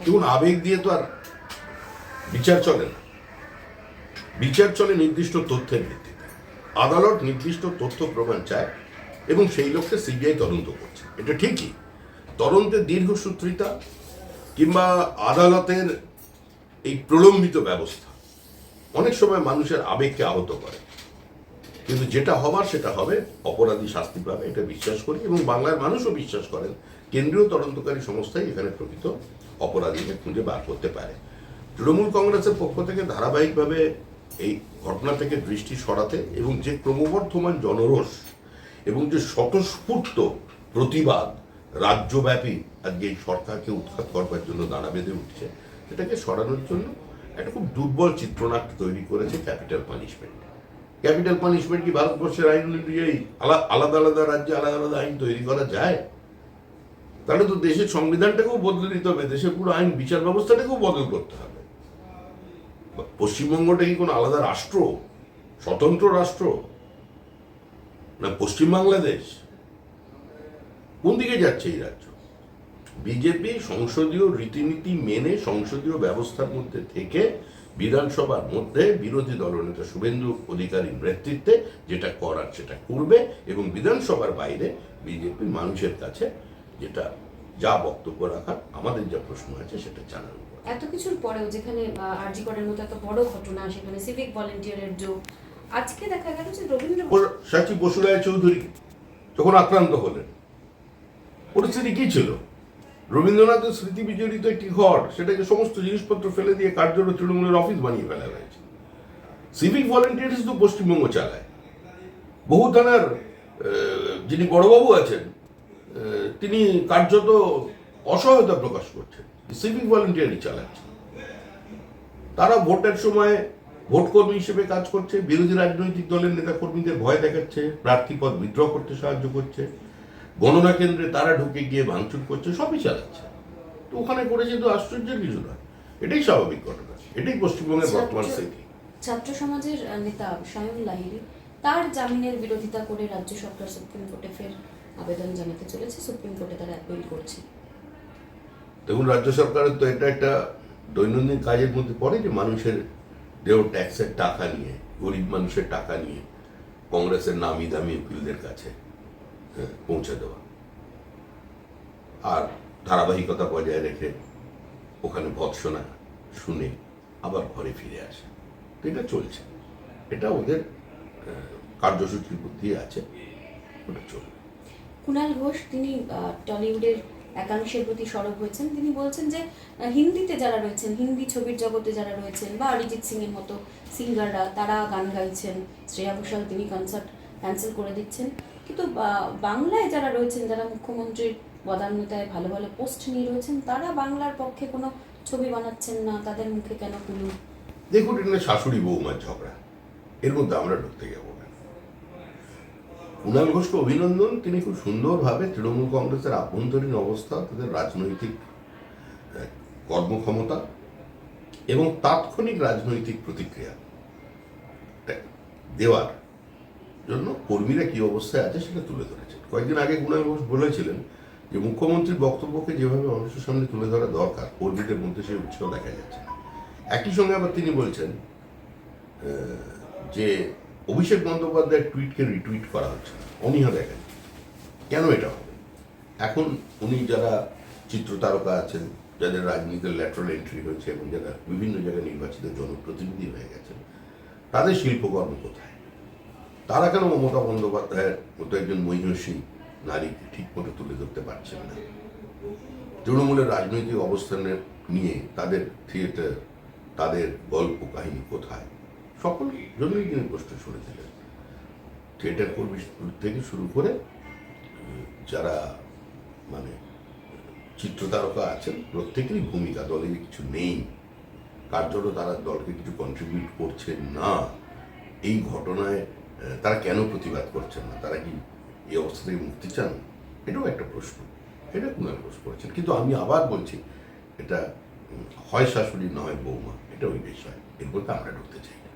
দেখুন, আবেগ দিয়ে তো আর বিচার চলে না। বিচার চলে নির্দিষ্ট তথ্যের ভিত্তিতে। আদালত নির্দিষ্ট তথ্য প্রমাণ চায় এবং সেই লক্ষ্যে সিবিআই তদন্ত করছে, এটা ঠিকই। তদন্তের দীর্ঘসূত্রিতা কিংবা আদালতের এই প্রলম্বিত ব্যবস্থা অনেক সময় মানুষের আবেগকে আহত করে, কিন্তু যেটা হবার সেটা হবে, অপরাধী শাস্তি পাবে, এটা বিশ্বাস করি এবং বাংলার মানুষও বিশ্বাস করেন কেন্দ্রীয় তদন্তকারী সংস্থাই এখানে প্রকৃত অপরাধীকে খুঁজে বার করতে পারে। তৃণমূল কংগ্রেসের পক্ষ থেকে ধারাবাহিকভাবে এই ঘটনা থেকে দৃষ্টি সরাতে এবং যে ক্রমবর্ধমান জনরোষ এবং যে স্বতঃস্ফূর্ত প্রতিবাদ রাজ্যব্যাপী আজকে এই সরকারকে উৎখাত করবার জন্য দানা বেঁধে উঠছে, সেটাকে সরানোর জন্য একটা খুব দুর্বল চিত্রনাট্য তৈরি করেছে ক্যাপিটাল পানিশমেন্ট। ক্যাপিটাল পানিশমেন্ট কি ভারতবর্ষের আইন অনুযায়ী আলাদা আলাদা রাজ্যে আলাদা আলাদা আইন তৈরি করা যায়? তাহলে তো দেশের সংবিধানটাকেও বদলে দিতে হবে, দেশের পুরো আইন বিচার ব্যবস্থাটাকেও বদল করতে হবে। পশ্চিমবঙ্গটা কি কোনো আলাদা রাষ্ট্র, স্বতন্ত্র রাষ্ট্র, না পশ্চিম বাংলাদেশ? কোন দিকে যাচ্ছে এই রাজ্য? বিজেপি সংসদীয় রীতিনীতি মেনে সংসদীয় ব্যবস্থার মধ্যে থেকে বিধানসভার মধ্যে বিরোধী দলনেতা শুভেন্দু অধিকারীর নেতৃত্বে যেটা করার সেটা করবে এবং বিধানসভার বাইরে বিজেপি মানুষের কাছে যেটা যা বক্তব্য রাখার, আমাদের যা প্রশ্ন আছে সেটা জানানো। এত কিছুর পরেও যেখানে আরজি করের মতো এত বড় ঘটনা, সেখানে সিভিক ভলেন্টিয়ারের যোগ, আজকে দেখা গেল যে রবীন্দ্র সাচী বসুরায় চৌধুরী যখন আক্রান্ত হলেন, পরিস্থিতি কি ছিল? রবীন্দ্রনাথের স্মৃতি বিজড়িত একটি ঘর, সেটাকে সমস্ত জিনিসপত্র ফেলে দিয়ে কার্যত তৃণমূলের অফিস বানিয়ে ফেলা হয়েছে। সিভিক ভলেন্টিয়ার্স তো পশ্চিমবঙ্গ চালায়। বহু থানার যিনি বড়বাবু আছেন, তিনি কার্যত অসহায়তা প্রকাশ করছেন, সিভিক ভলেন্টিয়ারই চালাচ্ছে। তারা ভোটের সময় ভোটকর্মী হিসেবে কাজ করছে, বিরোধী রাজনৈতিক দলের নেতা কর্মীদের ভয় দেখাচ্ছে, প্রার্থী পদ বিদ্রোহ করতে সাহায্য করছে, গণনা কেন্দ্রে তারা ঢুকে গিয়ে ভাঙচুর করছে, সবই চালাচ্ছে। তো ওখানে করেছে তো আশ্চর্যের কিছু না, এটাই স্বাভাবিক ঘটনা, এটাই পশ্চিমবঙ্গের বর্তমান স্থিতি। ছাত্র সমাজের নেতা সায়ন লাহিড়ী তার জামিনের বিরোধিতা করে রাজ্য সরকার সুপ্রিম কোর্টে ফের আবেদন জানাতে চলেছে, সুপ্রিম কোর্টে তারা অ্যাপিল করছে। দেখুন, রাজ্য সরকারের তো এটা একটা দৈনন্দিন কাজের মধ্যে পড়ে যে মানুষের দেহ ট্যাক্সের টাকা নিয়ে, গরিব মানুষের টাকা নিয়ে কংগ্রেসের নামি দামি উকিলদের কাছে পৌঁছে দেওয়া আর ধারাবাহিকতা বজায় রেখে ওখানে ভৎসনা শুনে আবার ঘরে ফিরে আসে। তো এটা চলছে, এটা ওদের কার্যসূচির মধ্যে আছে, ওটা চলবে। কুণাল ঘোষ তিনি টলিউডের একাংশের প্রতি সরব হয়েছেন। তিনি বলছেন যে হিন্দিতে যারা রয়েছেন, হিন্দি ছবির জগতে যারা রয়েছেন বা অরিজিৎ সিং এর মতো সিঙ্গাররা, তারা গান গাইছেন, শ্রেয়া ঘোষাল তিনি কনসার্ট ক্যান্সেল করে দিচ্ছেন, কিন্তু বাংলায় যারা রয়েছেন, যারা মুখ্যমন্ত্রীর বদান্যতায় ভালো ভালো পোস্ট নিয়ে রয়েছেন, তারা বাংলার পক্ষে কোনো ছবি বানাচ্ছেন না, তাদের মুখে কেন কুলু? দেখুন, এটা শাশুড়ি বৌমার ঝগড়া, এর মধ্যে আমরা ঢুকতে যাবো না। কুণাল ঘোষকে অভিনন্দন, তিনি খুব সুন্দরভাবে তৃণমূল কংগ্রেসের আভ্যন্তরীণ অবস্থা, তাদের রাজনৈতিক কর্মক্ষমতা এবং তাৎক্ষণিক রাজনৈতিক প্রতিক্রিয়া দেওয়ার জন্য কর্মীরা কি অবস্থায় আছে সেটা তুলে ধরেছেন। কয়েকদিন আগে কুণাল ঘোষ বলেছিলেন যে মুখ্যমন্ত্রীর বক্তব্যকে যেভাবে মানুষের সামনে তুলে ধরা দরকার, কর্মীদের মধ্যে সেই উৎসাহ দেখা যাচ্ছে না। একই সঙ্গে আবার তিনি বলছেন যে অভিষেক বন্দ্যোপাধ্যায়ের টুইটকে রিটুইট করা হচ্ছে, অনীহা দেখেন কেন এটা হবে। এখন উনি যারা চিত্রতারকা আছেন, যাদের রাজনীতির ল্যাটারাল এন্ট্রি হয়েছে এবং যারা বিভিন্ন জায়গায় নির্বাচিত জনপ্রতিনিধি হয়ে গেছেন, তাদের শিল্পকর্ম কোথায়? তারা কেন মমতা বন্দ্যোপাধ্যায়ের মতো একজন মহিষী নারীকে ঠিক মতো তুলে ধরতে পারছেন না? তৃণমূলের রাজনৈতিক অবস্থানের নিয়ে তাদের থিয়েটার, তাদের গল্প কাহিনী কোথায়? সকল জন্যই তিনি প্রশ্ন শুনেছিলেন। থিয়েটার কর্মী থেকে শুরু করে যারা মানে চিত্রতারকা আছেন, প্রত্যেকেরই ভূমিকা, দলে কিছু নেই, কার্যত তারা দলকে কিছু কন্ট্রিবিউট করছেন না। এই ঘটনায় তারা কেন প্রতিবাদ করছেন না? তারা কি এই অবস্থা থেকে মুক্তি চান? এটাও একটা প্রশ্ন, এটা কুণাল ঘোষ করেছেন। কিন্তু আমি আবার বলছি, এটা হয় শাশুড়ি নয় বৌমা, এটা ওই বিষয়, এর মধ্যে আমরা ঢুকতে চাই না।